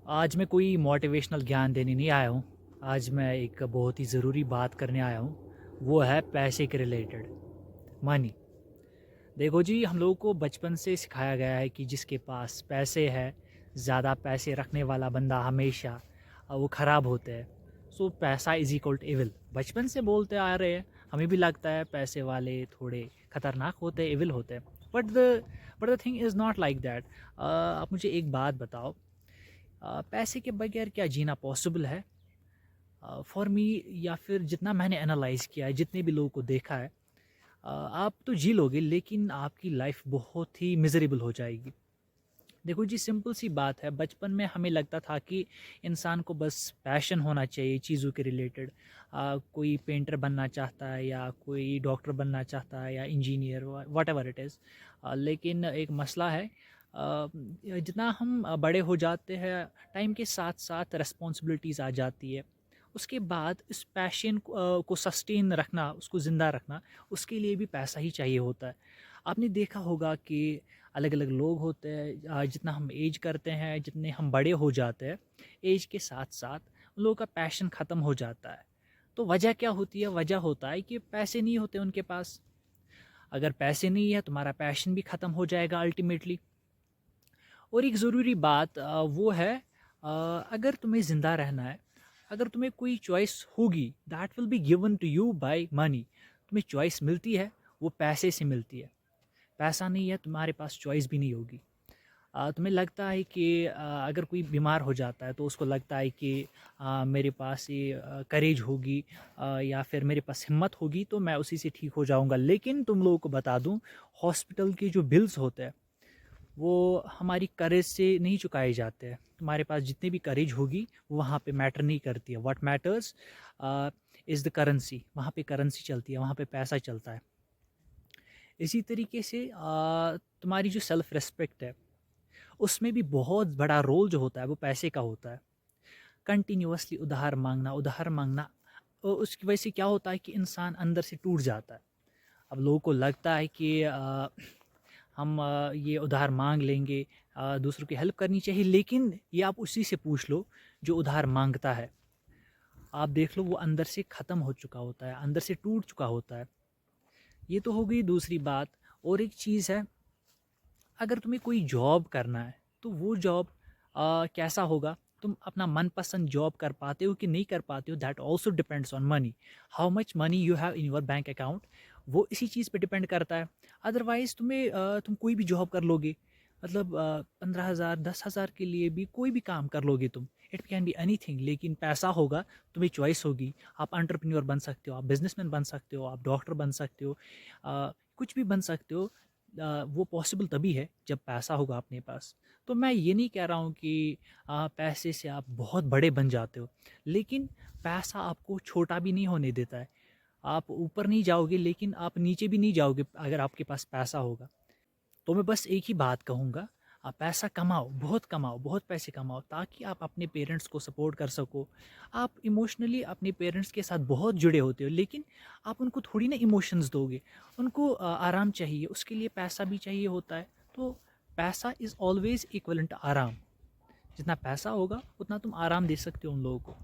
आज मैं कोई मोटिवेशनल ज्ञान देने नहीं आया हूँ। आज मैं एक बहुत ही ज़रूरी बात करने आया हूँ। वो है पैसे के रिलेटेड, मनी। देखो जी, हम लोगों को बचपन से सिखाया गया है कि जिसके पास पैसे है, ज़्यादा पैसे रखने वाला बंदा हमेशा वो ख़राब होता है। सो पैसा इज़ इक्वल टू एविल। बचपन से बोलते आ रहे हैं, हमें भी लगता है पैसे वाले थोड़े ख़तरनाक होते हैं, एविल होते हैं। But the thing is not like that. आप मुझे एक बात बताओ, पैसे के बगैर क्या जीना पॉसिबल है? फॉर मी, या फिर जितना मैंने एनालाइज़ किया है, जितने भी लोगों को देखा है, आप तो जी लोगे लेकिन आपकी लाइफ बहुत ही मिज़रेबल हो जाएगी। देखो जी, सिंपल सी बात है, बचपन में हमें लगता था कि इंसान को बस पैशन होना चाहिए चीज़ों के रिलेटेड। कोई पेंटर बनना चाहता है, या कोई डॉक्टर बनना चाहता है, या engineer, what ever it is. लेकिन एक मसला है, जितना हम बड़े हो जाते हैं, टाइम के साथ साथ रिस्पॉन्सिबिलिटीज़ आ जाती है। उसके बाद इस पैशन को सस्टेन रखना, उसको ज़िंदा रखना, उसके लिए भी पैसा ही चाहिए होता है। आपने देखा होगा कि अलग अलग लोग होते हैं, जितना हम एज करते हैं, जितने हम बड़े हो जाते हैं, एज के साथ साथ उन लोगों का पैशन ख़त्म हो जाता है। तो वजह क्या होती है? वजह होता है कि पैसे नहीं होते उनके पास। अगर पैसे नहीं है, तुम्हारा पैशन भी ख़त्म हो जाएगा अल्टीमेटली। और एक ज़रूरी बात वो है, अगर तुम्हें ज़िंदा रहना है, अगर तुम्हें कोई चॉइस होगी, that will be given to you by money. तुम्हें चॉइस मिलती है, वो पैसे से मिलती है। पैसा नहीं है, तुम्हारे पास चॉइस भी नहीं होगी। तुम्हें लगता है कि अगर कोई बीमार हो जाता है तो उसको लगता है कि मेरे पास ये करेज होगी, या फिर मेरे पास हिम्मत होगी तो मैं उसी से ठीक हो जाऊंगा। लेकिन तुम लोगों को बता दूं, हॉस्पिटल के जो बिल्स होते हैं वो हमारी करेज से नहीं चुकाए जाते हैं। तुम्हारे पास जितनी भी करेज होगी वो वहाँ पे मैटर नहीं करती है। What matters is the currency. वहाँ पे करेंसी चलती है, वहाँ पे पैसा चलता है। इसी तरीके से तुम्हारी जो सेल्फ रिस्पेक्ट है, उसमें भी बहुत बड़ा रोल जो होता है वो पैसे का होता है। कंटिन्यूअसली उधार मांगना, उसकी वजह से क्या होता है कि इंसान अंदर से टूट जाता है। अब लोगों को लगता है कि हम ये उधार मांग लेंगे, दूसरों की हेल्प करनी चाहिए। लेकिन ये आप उसी से पूछ लो जो उधार मांगता है। आप देख लो, वो अंदर से ख़त्म हो चुका होता है, अंदर से टूट चुका होता है। ये तो हो गई दूसरी बात। और एक चीज़ है, अगर तुम्हें कोई जॉब करना है तो वो जॉब कैसा होगा? तुम अपना मनपसंद जॉब कर पाते हो कि नहीं कर पाते हो, that also depends on money. How much money you have in your bank account, वो इसी चीज़ पे डिपेंड करता है। अदरवाइज़ तुम कोई भी जॉब कर लोगे, मतलब 15,000 10,000 के लिए भी कोई भी काम कर लोगे तुम। It can be any thing, लेकिन पैसा होगा, तुम्हें चॉइस होगी। आप एंटरप्रेन्योर बन सकते हो, आप बिजनेसमैन बन सकते हो, आप डॉक्टर बन सकते हो, कुछ भी बन सकते हो। वो पॉसिबल तभी है जब पैसा होगा अपने पास। तो मैं ये नहीं कह रहा हूँ कि पैसे से आप बहुत बड़े बन जाते हो, लेकिन पैसा आपको छोटा भी नहीं होने देता है। आप ऊपर नहीं जाओगे, लेकिन आप नीचे भी नहीं जाओगे अगर आपके पास पैसा होगा। तो मैं बस एक ही बात कहूँगा, आप पैसा कमाओ, बहुत पैसे कमाओ, ताकि आप अपने पेरेंट्स को सपोर्ट कर सको। आप इमोशनली अपने पेरेंट्स के साथ बहुत जुड़े होते हो, लेकिन आप उनको थोड़ी ना इमोशंस दोगे। उनको आराम चाहिए, उसके लिए पैसा भी चाहिए होता है। तो पैसा इज़ ऑलवेज़ इक्वलेंट आराम। जितना पैसा होगा उतना तुम आराम दे सकते हो उन लोगों को।